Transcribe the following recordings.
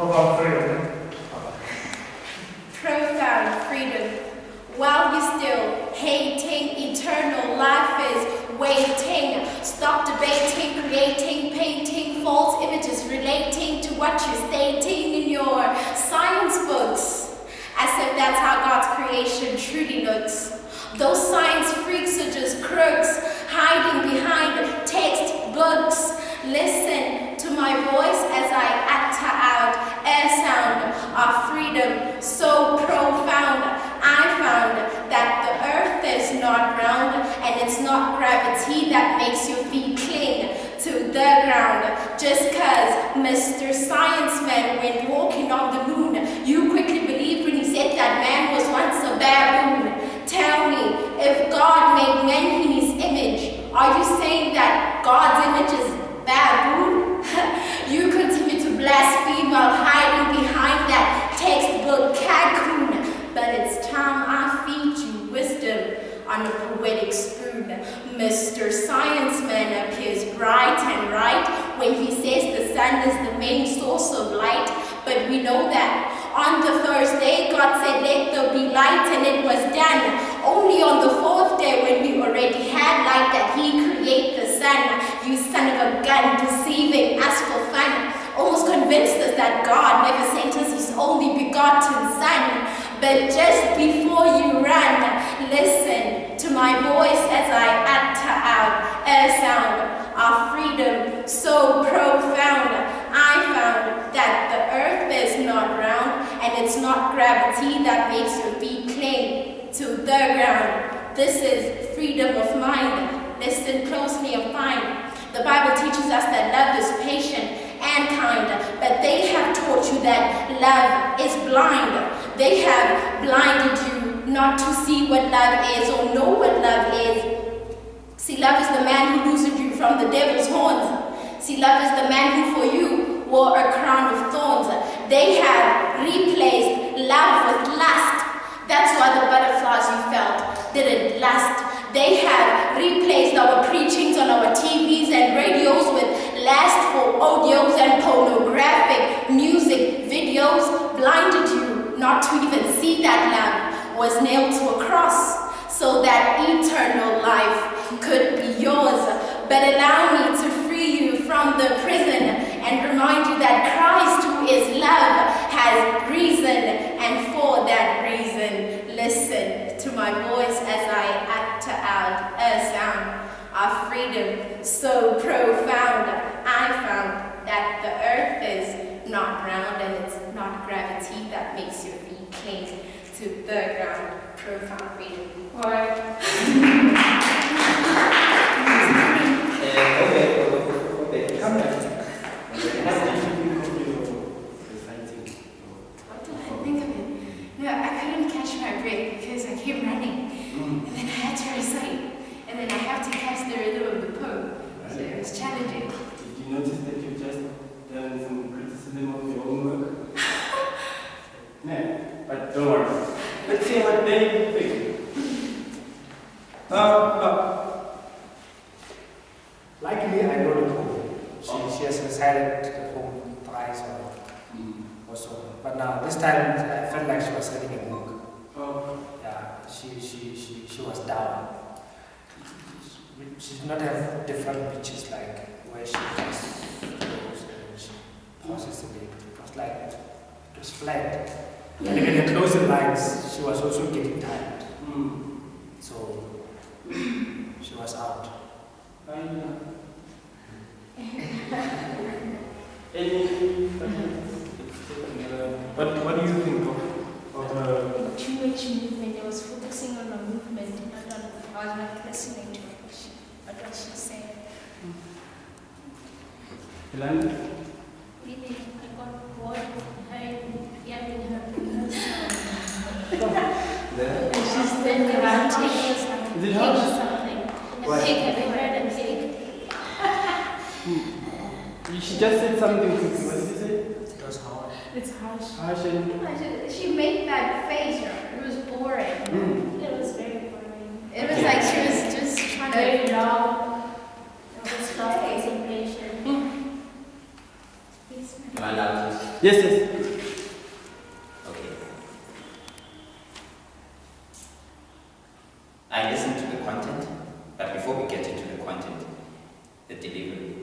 profound freedom. Profound freedom. While you still hating, eternal life is waiting. Stop debating, creating, painting false images relating to what you're stating in your science books. As if that's how God's creation truly looks. Those science freaks are just crooks, hiding behind textbooks. Listen to my voice as I utter out a sound of freedom so profound. I found that the earth is not round, and it's not gravity that makes your feet cling to the ground. Just cause Mr. Science Man went walking on the moon, you quickly believed when he said that man was once a baboon. Tell me, if God made man in his image, are you saying that God's image is baboon? You continue to blaspheme while hiding behind that textbook cocoon. But it's time I feed you wisdom on a poetic spoon. Mr. Science Man appears bright and right when he says the sun is the main source of light. But we know that on the first day, God said, let there be light, and it was done. Only on the fourth day, when we already had light, that he created the sun. You son of a gun, deceiving us for fun. Almost convinced us that God never sent us his only begotten son. But just before you run, listen to my voice as I utter out a sound of freedom so profound. I found that the earth is not round, and it's not gravity that makes your feet cling to the ground. This is freedom of mind. Listen closely and find. The Bible teaches us that love is patient and kind, but they have taught you that love is blind. They have blinded you not to see what love is or know what love is. See, love is the man who loosed you from the devil's horns. See, love is the man who for you wore a crown of thorns. They have replaced love with lust. That's why the butterflies you felt didn't last. They have replaced our preachings on our TVs and radios with lustful audios and pornographic music videos. Blinded you not to even see that love was nailed to a cross so that eternal life could be yours. But allow me to free you from the prison and remind you that Christ, who is love, has reason, and for that reason, listen to my voice as I utter out a sound of freedom so profound. I found that the earth is not round, and it's not gravity that makes your feet cling to the ground. Profound freedom. All right. Okay. Come back. What did I think of it? No, I couldn't catch my breath because I kept running. And then I had to recite. And then I have to catch the rhythm of the poem. So it was challenging. Did you notice that you just done some criticism of your own work? No, but don't worry. Let's see what they think. Likely I wrote a poem. She has recited the poem thrice or so. But now this time I felt like she was reading a book. Oh. Yeah, she was down. She did not have different pitches like where she just goes and she pauses a bit. It was like it was flat. And even the closing lines, she was also getting tired. So she was out. What do you think of Too much movement. I was focusing on the movement, not on. I was not listening to what she said. Helen? Really, I got bored of hearing her There? and she's then around taking Is it hard? something. What? A pig, have you heard a pig? She just said something quickly. What did you say? It was hard. It's harsh. Harsh and... She made that face, it was boring. It was very boring. It was like she was just trying to... Very long. It was not concentration. Am I allowed to? Yes, yes. Okay. I listened to the content, but before we get into the content, the delivery.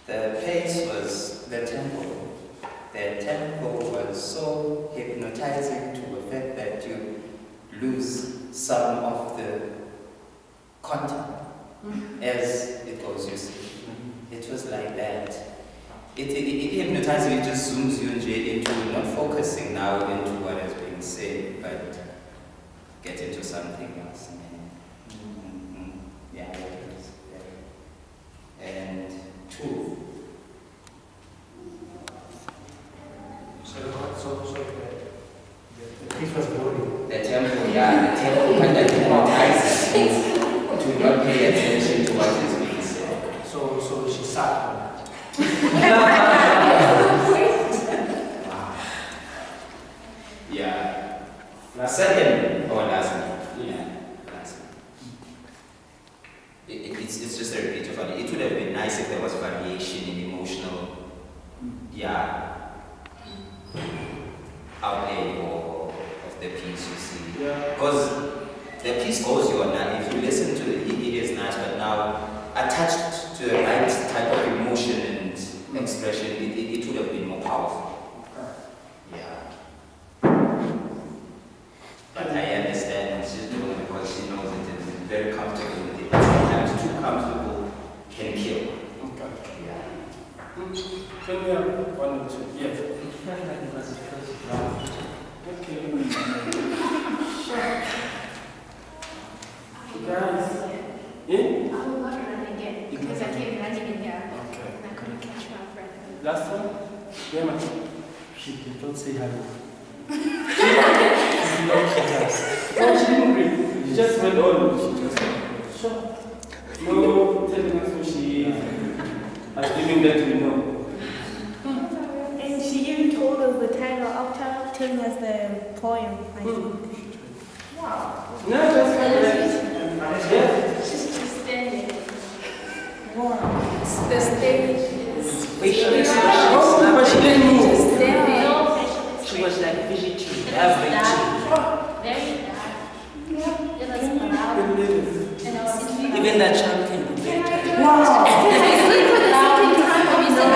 The pace was the tempo. The tempo was so hypnotizing to the fact that you lose some of the content as it goes, you see. It was like that. It hypnotizes you, it just zooms you into not focusing now into what is being said, but get into something else. Yeah, it is. Yeah. And two. So the piece was boring. The tempo, yeah, the tempo kind of hypnotizes you to not pay attention to what is being said. So she sat on that. Yeah. Second or last one? Yeah, last one. It's just a repeat of it. It would have been nice if there was variation in emotional, outlay or of the piece, you see. Because the piece goes on now. If you listen to it, it is nice, but now attached to the right type of emotion and expression, it would have been more powerful. Yeah. But I understand she's doing it because she knows it and is very comfortable with it. But sometimes too comfortable can kill. Okay. Yeah. Can we have one or two? Yes. Okay. Guys. Yeah? I will not run again because I came running in here Okay. and I couldn't catch my breath. Last one? Yeah, man. She did not say hello. No, she didn't breathe. She just went on. She just went. Sure. No telling us who she is. Assuming that we know. And she even told us the title after telling us the poem, I think. Wow. No, just like that. Yeah. She's just standing. Wow. The stage is. Facial Oh, but she didn't move. Just standing. She was like fidgety, everything. Very dark. It was loud. And I was sitting. Even the child can do better. Wow. I sleep for the second time of his life.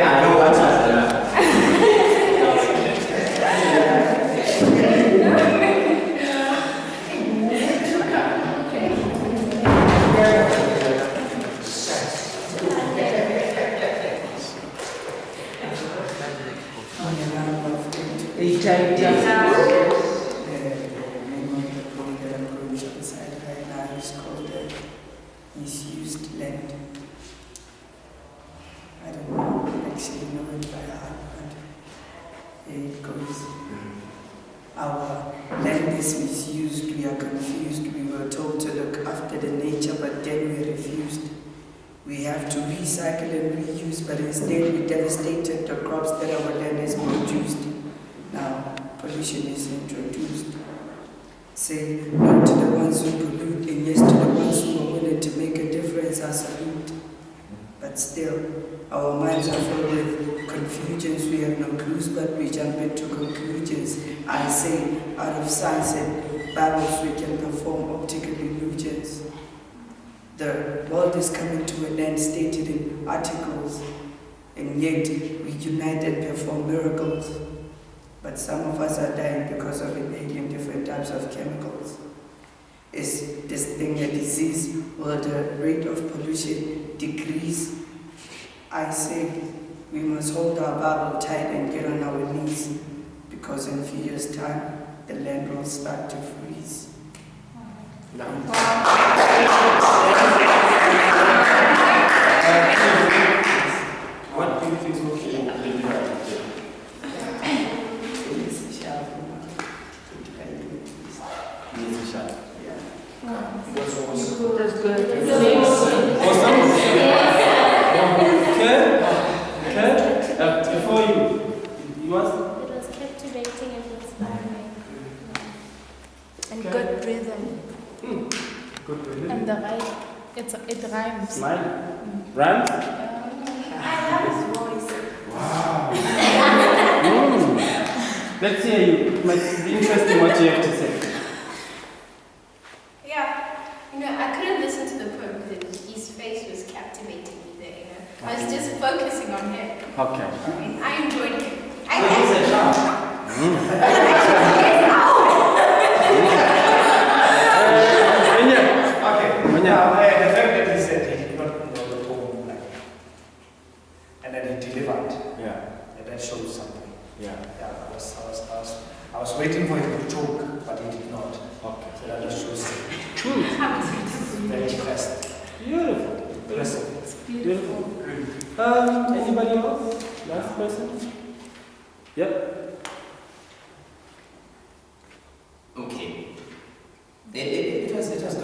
I know what's happening. Each time, The name of the poem that I'm going to recite right now is called Misused Land. I don't know, actually know it by heart, but it goes. Our land is misused, we are confused, we were told to look after the nature, but then we refused. We have to recycle and reuse, but instead we devastated the crops that our land has produced. Now, pollution is introduced. Say no to the ones who pollute and yes to the ones who are willing to make a difference, I salute. But still, our minds are filled with confusions. We have no clues, but we jump into conclusions. I say, out of science and Bibles, we can perform optical illusions. The world is coming to an end, stated in articles, and yet we unite and perform miracles. But some of us are dying because of inhaling different types of chemicals. Is this thing a disease? Will the rate of pollution decrease? I say we must hold our Bible tight and get on our knees, because in a few years' time, the land will start to freeze. What do you think is okay? That's good. Okay? Before you ask? It was painting is inspiring. And Okay. good rhythm. Good rhythm. And the right, it rhymes. Smile. Run. I love his voice. Wow. Let's hear you. It might be interesting what you have to say. Yeah, I couldn't listen to the poem because his face was captivating me there, I was just focusing on him. Okay. And I enjoyed it. He's a child. Okay. Now, the fact that he said he did not know the poem, like, and then he delivered, Yeah. and that shows something. Yeah. Yeah, I was waiting for him to talk, but he did not. Okay. So that just shows True. very impressed. Beautiful. Impressive. Beautiful. Anybody else? Last person? Yep. Okay. It was good. It was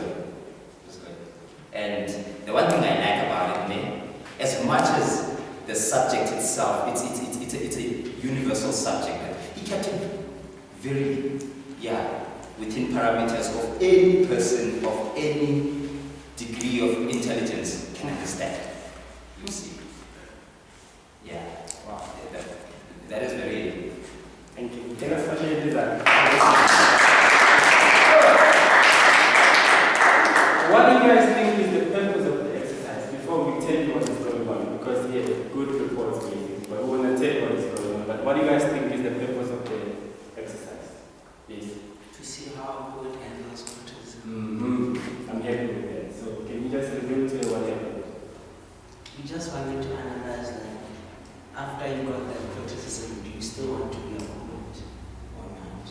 good. And the one thing I like about it, man, as much as the subject itself, it's a universal subject, but he kept it very, within parameters of any person of any degree of intelligence can understand. You see. Yeah. Wow. That is very. Thank you. Thank us for sharing that. What do you guys think is the purpose of the exercise? Before we tell you what is going on, because he had good reports maybe, but we want to tell you what is going on. But what do you guys think is the purpose of the exercise? Yes. To see how good handles criticism. I'm happy with that. So can you just reveal to me what happened? You just wanted to analyze, like, after you got that criticism, do you still want to be a comment or not?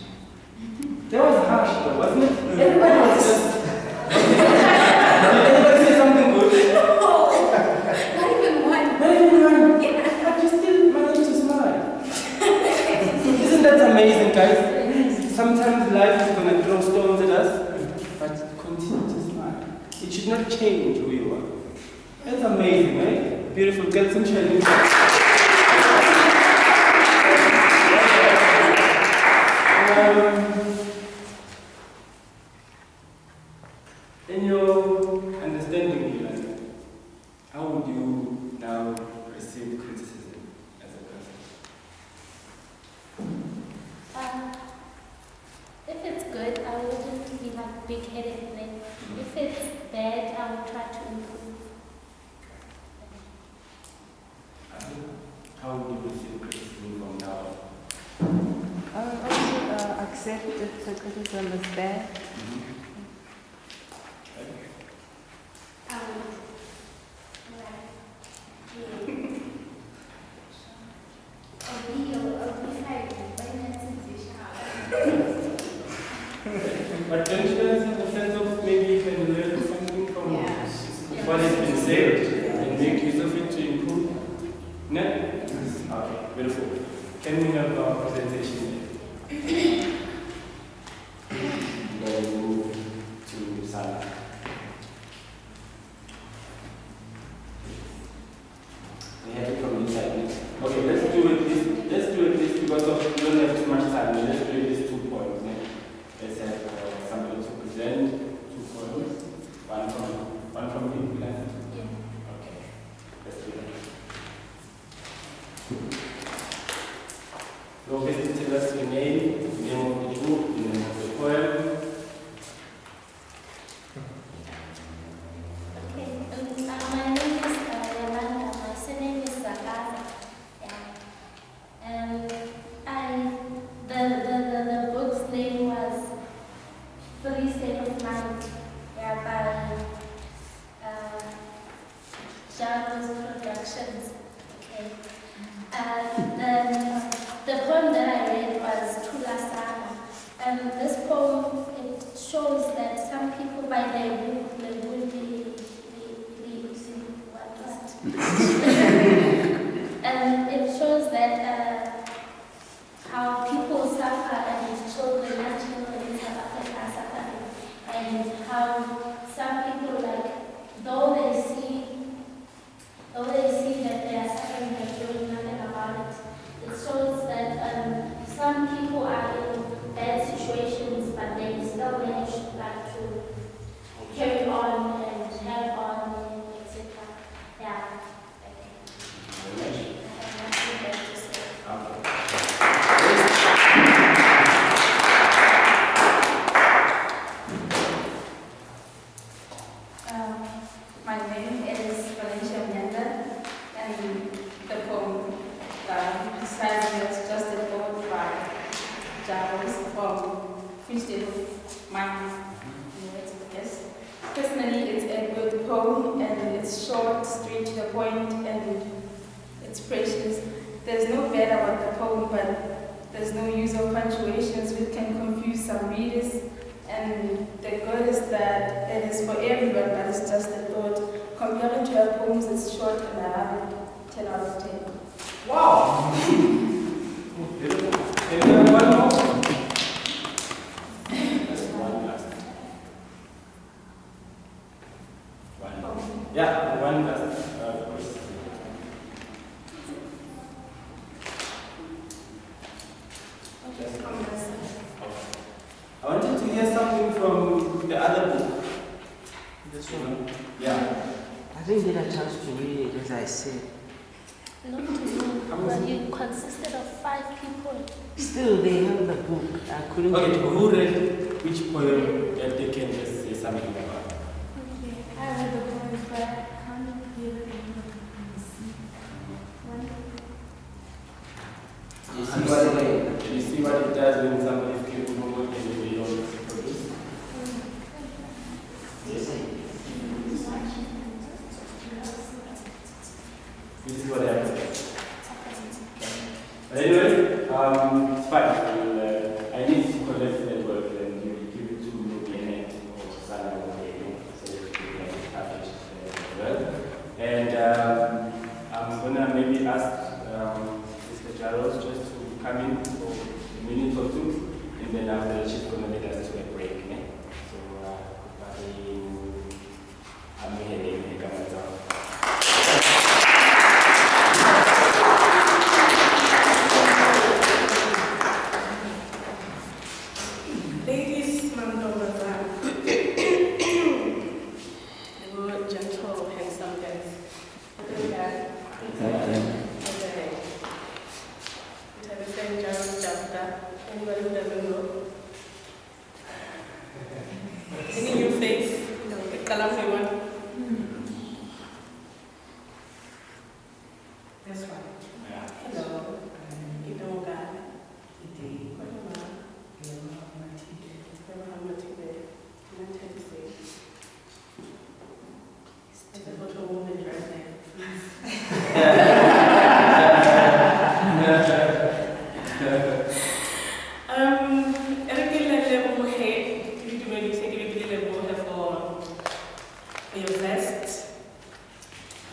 That was harsh though, wasn't it? Everybody was just... Did anybody say something good? Not even one. Not even one. But you still managed to smile. Isn't that amazing, guys? Sometimes life is going to throw stones at us, but continue to smile. It should not change who you are. That's amazing, right? Beautiful. Get some training. In your understanding, Yolanda, how would you now receive criticism as a person? If it's good, I wouldn't be like big-headed. Like, if it's bad, I will try to improve. How would you receive criticism from now on? I will also accept that the criticism is bad. But don't you guys have a sense of maybe you can learn something from what has been said and make use of it to improve? No? Okay, beautiful. Can we have our presentation? Then we move to Sana. We have it from inside. Okay, let's do it this because we don't have too much time. Let's do it these 2 points. Let's have somebody to present 2 points. One from you, Glenn. Okay, let's do that. Go visit, tell us your name of the group, the name of the poem. Okay, my name is Yolanda. My surname is Zagaza. Yeah. And the book's name was Free State of Mind. Yeah, by Jarvis Productions. Okay. Then the poem that I read was Tula Saga. And this poem, it shows that some people by their book, they would be and it shows that how people suffer and children in South Africa are suffering, and how some people, like, though they see that they are suffering, they're doing nothing about it. It shows that some people who are in bad situations, but they still manage like to carry on and help on, etc. Yeah. Very much. I have nothing better to say. My name is Valencia Nyanda, and the poem besides is just a poem by Jarvis from Free State of Mind. Yes. Personally, it's a good poem, and it's short, straight to the point, and it's precious. There's no bad about the poem, but there's no use of punctuations which can confuse some readers. And the good is that it is for everyone, but it's just a thought. Comparing to her poems, it's short and I have it 10 out of 10. Wow! Beautiful. Can we have one more? Just one last. One. Yeah, one last. Question. I wanted to hear something from the other book. This one. Yeah. I didn't get a chance to read it, as I said. Not to you, but you consisted of 5 people. Still, they have the book. I couldn't Okay, get it. who read which poem that they can just say something about? I read the poems, but I can't hear it. You see what it does when somebody is capable and they don't produce? This is what happens. But anyway, it's fine. I need to collect that work and you give it to Ruby or Sana or Ruby so that we can package as well. And I'm gonna maybe ask Mr. Charles just to come in for a minute or two, and then after she's gonna lead us to a break. So, I'm here. Ladies, Mangaung, good, gentle, handsome guys. Good guy. Anybody who doesn't know? Any new face? No, the colorful one. That's right. Hello. You know God. For your vest,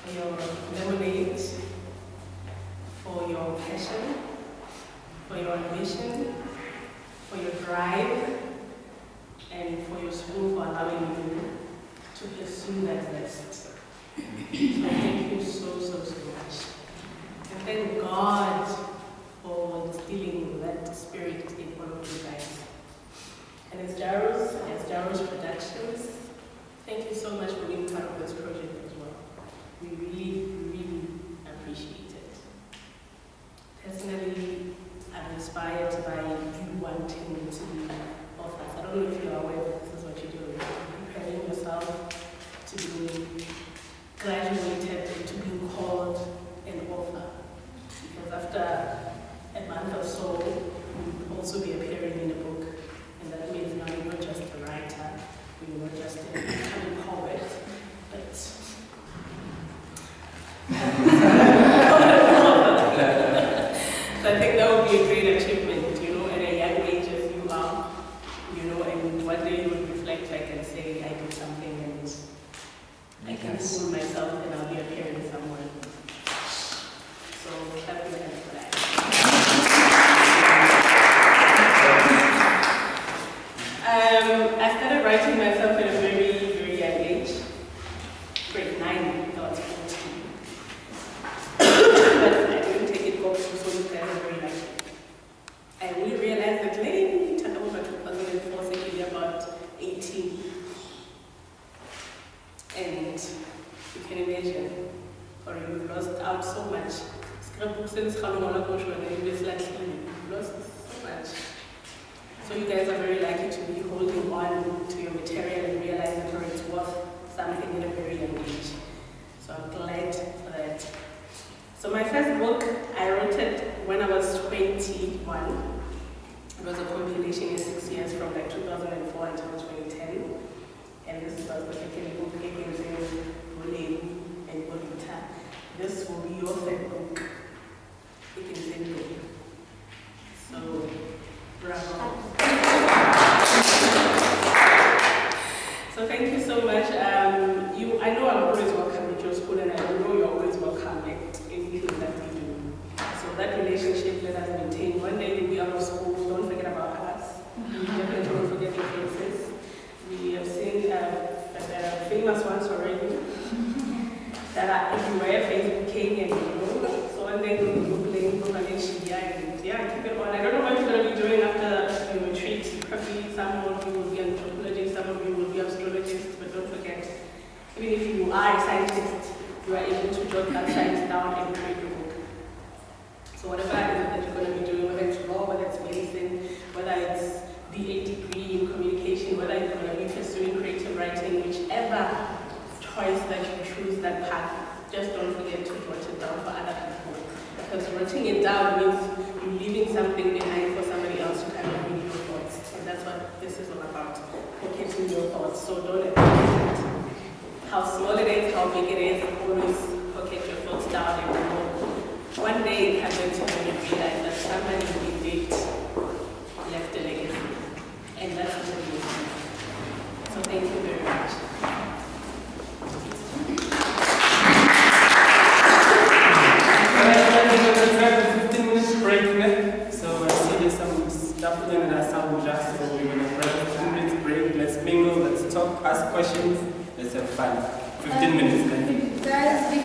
for your lemonade, for your passion, for your ambition, for your drive, and for your school for allowing you to pursue that vest. So thank you so much. And thank God for instilling that spirit in all of you guys. And as Jaros Productions, thank you so much for being part of this project as well. We really appreciate it. Personally, I'm inspired by you wanting to be authors. I don't know if you're aware that this is what you're doing. You're preparing yourself to be graduated into being called an author. Because after a month or so, you'll also be appearing in a book. And that means now you're not just a writer, you're not just a poet, but since it's like we've lost so much. So you guys are very lucky to be holding on to your material and realizing that it's worth something at a very young age. So I'm glad for that. So my first book, I wrote it when I was 21. It was a compilation in 6 years from like 2004 until 2010. And this was the second book, again, and Bolita. This will be your third book. So, bravo. So thank you so much. I know I'm always welcome at your school, and I know you're always welcome at anything that we do. So that relationship, let us maintain. One day you'll be out of school, don't forget about us. Definitely don't forget your faces. We have seen famous ones already that are everywhere. Facebook came and so one day we'll be playing Malaysia and keep it on. I don't know what you're going to be doing after your retreat. Probably some of you will be anthropologists, some of you will be astrologists, but don't forget, even if you are a scientist, you are able to jot that science down and create your book. So whatever it is that you're going to be doing, whether it's law, whether it's medicine, whether it's BA degree in communication, whether you're going to be pursuing creative writing, whichever choice that you choose that path, just don't forget to jot it down for other people. Because writing it down means you're leaving something behind for somebody else to kind of read your thoughts. And that's what this is all about, pocketing your thoughts. So don't let it, how small it is, how big it is, always pocket your thoughts down and go. One day it happened to me and realize that somebody who did left a legacy. And that's what it is. So thank you very much. So I see there's some stuff in that sound just so we're gonna break 15 minutes break. Let's mingle, let's talk, ask questions, let's have fun. 15 minutes. Guys,